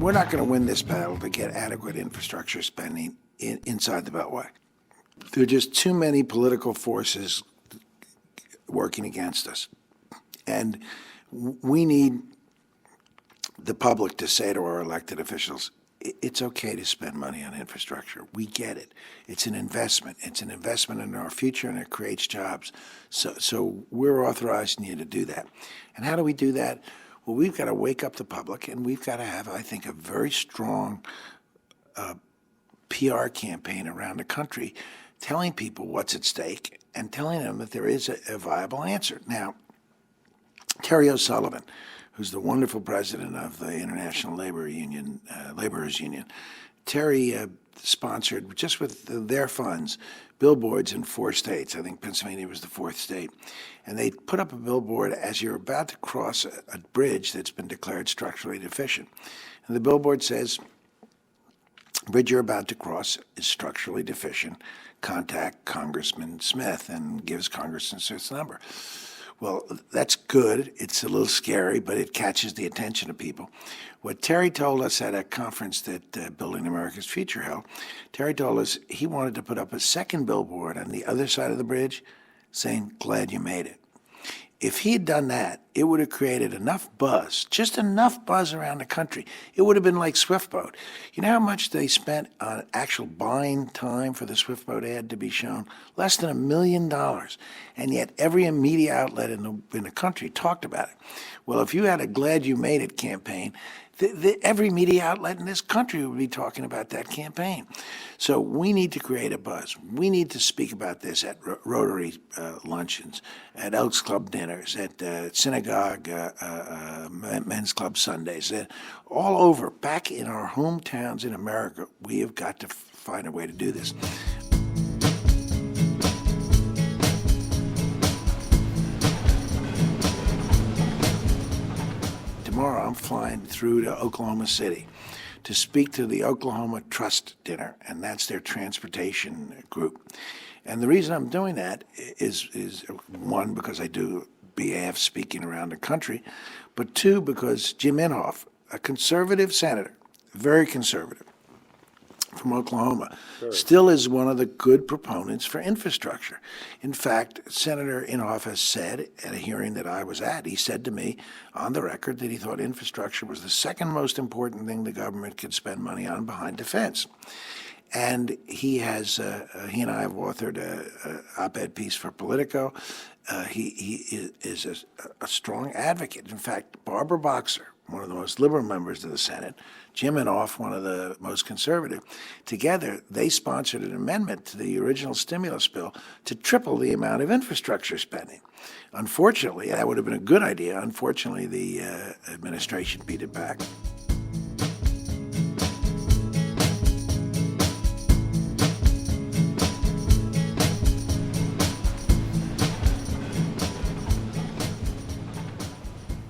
We're not going to win this battle to get adequate infrastructure spending inside the Beltway. There are just too many political forces working against us. And we need the public to say to our elected officials, it's okay to spend money on infrastructure. We get it. It's an investment. It's an investment in our future, and it creates jobs. So we're authorizing you to do that. And how do we do that? Well, we've got to wake up the public, and we've got to have, I think, a very strong PR campaign around the country telling people what's at stake and telling them that there is a viable answer. Now, Terry O'Sullivan, who's the wonderful president of the International Labor Union, Laborers Union, Terry sponsored, just with their funds, billboards in 4 states. I think Pennsylvania was the 4th state. And they put up a billboard as you're about to cross a bridge that's been declared structurally deficient. And the billboard says, bridge you're about to cross is structurally deficient. Contact Congressman Smith, and gives Congressman Smith's number. Well, that's good. It's a little scary, but it catches the attention of people. What Terry told us at a conference that Building America's Future held, Terry told us he wanted to put up a second billboard on the other side of the bridge saying, glad you made it. If he had done that, it would have created enough buzz, just enough buzz around the country. It would have been like Swiftboat. You know how much they spent on actual buying time for the Swiftboat ad to be shown? Less than $1 million. And yet every media outlet in the country talked about it. Well, if you had a Glad You Made It campaign, every media outlet in this country would be talking about that campaign. So we need to create a buzz. We need to speak about this at Rotary luncheons, at Elks Club dinners, at synagogue men's club Sundays, all over, back in our hometowns in America. We have got to find a way to do this. Tomorrow I'm flying through to Oklahoma City to speak to the Oklahoma Trust Dinner, and that's their transportation group. And the reason I'm doing that is one, because I do BAF speaking around the country, but two, because Jim Inhofe, a conservative senator, very conservative, from Oklahoma, still is one of the good proponents for infrastructure. In fact, Senator Inhofe has said at a hearing that I was at, he said to me on the record that he thought infrastructure was the second most important thing the government could spend money on behind defense. And he and I have authored an op-ed piece for Politico. He is a strong advocate. In fact, Barbara Boxer, one of the most liberal members of the Senate, Jim Inhofe, one of the most conservative, together they sponsored an amendment to the original stimulus bill to triple the amount of infrastructure spending. Unfortunately, that would have been a good idea. Unfortunately, the administration beat it back.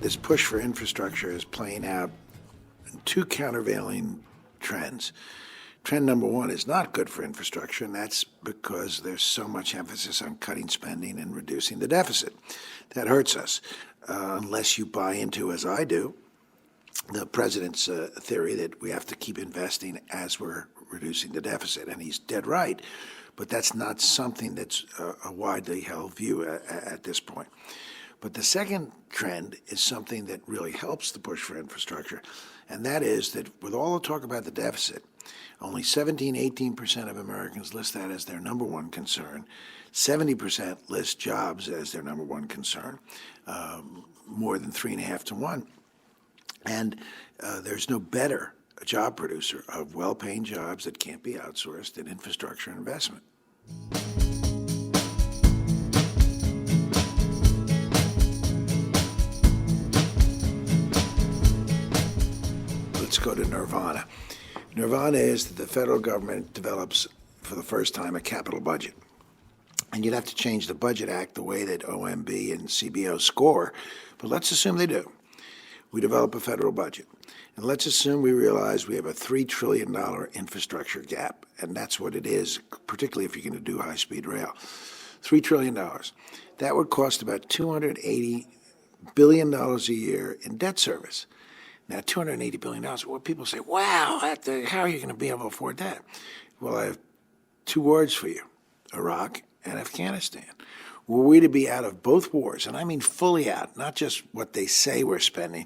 This push for infrastructure is playing out in 2 countervailing trends. Trend number 1 is not good for infrastructure, and that's because there's so much emphasis on cutting spending and reducing the deficit. That hurts us, unless you buy into, as I do, the president's theory that we have to keep investing as we're reducing the deficit. And he's dead right, but that's not something that's a widely held view at this point. But the second trend is something that really helps the push for infrastructure, and that is that with all the talk about the deficit, only 18% of Americans list that as their number one concern. 70% list jobs as their number one concern, more than 3.5 to 1. And there's no better job producer of well-paying jobs that can't be outsourced than infrastructure investment. Let's go to nirvana. Nirvana is that the federal government develops for the first time a capital budget. And you'd have to change the Budget Act the way that OMB and CBO score, but let's assume they do. We develop a federal budget. And let's assume we realize we have a $3 trillion infrastructure gap, and that's what it is, particularly if you're going to do high-speed rail. $3 trillion. That would cost about $280 billion a year in debt service. Now, $280 billion, well, people say, wow, how are you going to be able to afford that? Well, I have two words for you, Iraq and Afghanistan. Were we to be out of both wars, and I mean fully out, not just what they say we're spending,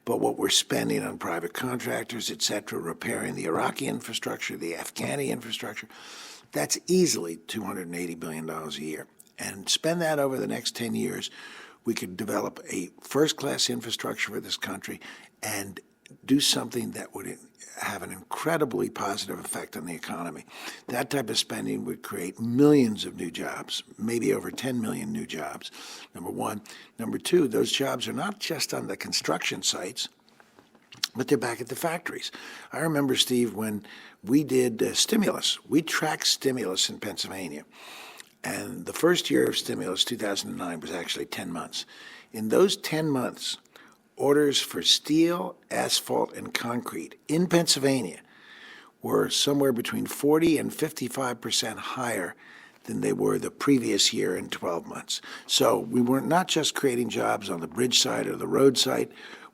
but what we're spending on private contractors, et cetera, repairing the Iraqi infrastructure, the Afghani infrastructure, that's easily $280 billion a year. And spend that over the next 10 years, we could develop a first-class infrastructure for this country and do something that would have an incredibly positive effect on the economy. That type of spending would create millions of new jobs, maybe over 10 million new jobs, number one. Number two, those jobs are not just on the construction sites, but they're back at the factories. I remember, Steve, when we did stimulus, we tracked stimulus in Pennsylvania. And the first year of stimulus, 2009, was actually 10 months. In those 10 months, orders for steel, asphalt, and concrete in Pennsylvania were somewhere between 40 and 55% higher than they were the previous year in 12 months. So we were not just creating jobs on the bridge side or the road side,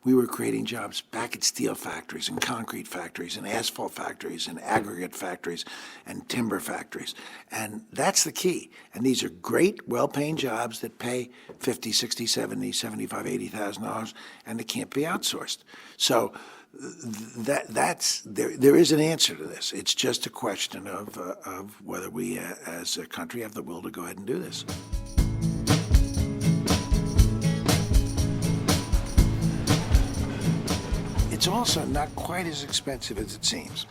we were creating jobs back at steel factories and concrete factories and asphalt factories and aggregate factories and timber factories. And that's the key. And these are great, well-paying jobs that pay $50, $60, $70, $75, $80,000, and they can't be outsourced. So there is an answer to this. It's just a question of whether we as a country have the will to go ahead and do this. It's also not quite as expensive as it seems.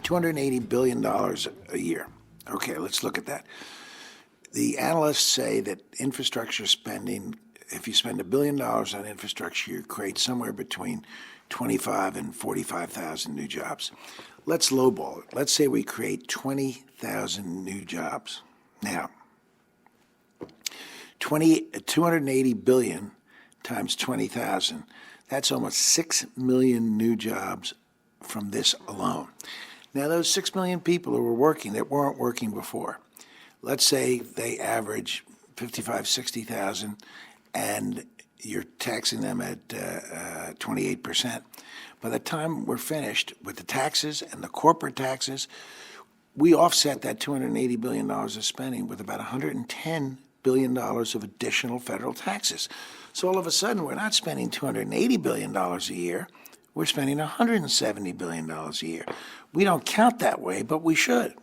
$280 billion a year. Okay, let's look at that. The analysts say that infrastructure spending, if you spend $1 billion on infrastructure, you create somewhere between 25 and 45,000 new jobs. Let's lowball it. Let's say we create 20,000 new jobs. Now, $280 billion times 20,000, that's almost 6 million new jobs from this alone. Now, those 6 million people who were working that weren't working before, let's say they average 55, 60,000, and you're taxing them at 28%. By the time we're finished with the taxes and the corporate taxes, we offset that $280 billion of spending with about $110 billion of additional federal taxes. So all of a sudden, we're not spending $280 billion a year. We're spending $170 billion a year. We don't count that way, but we should.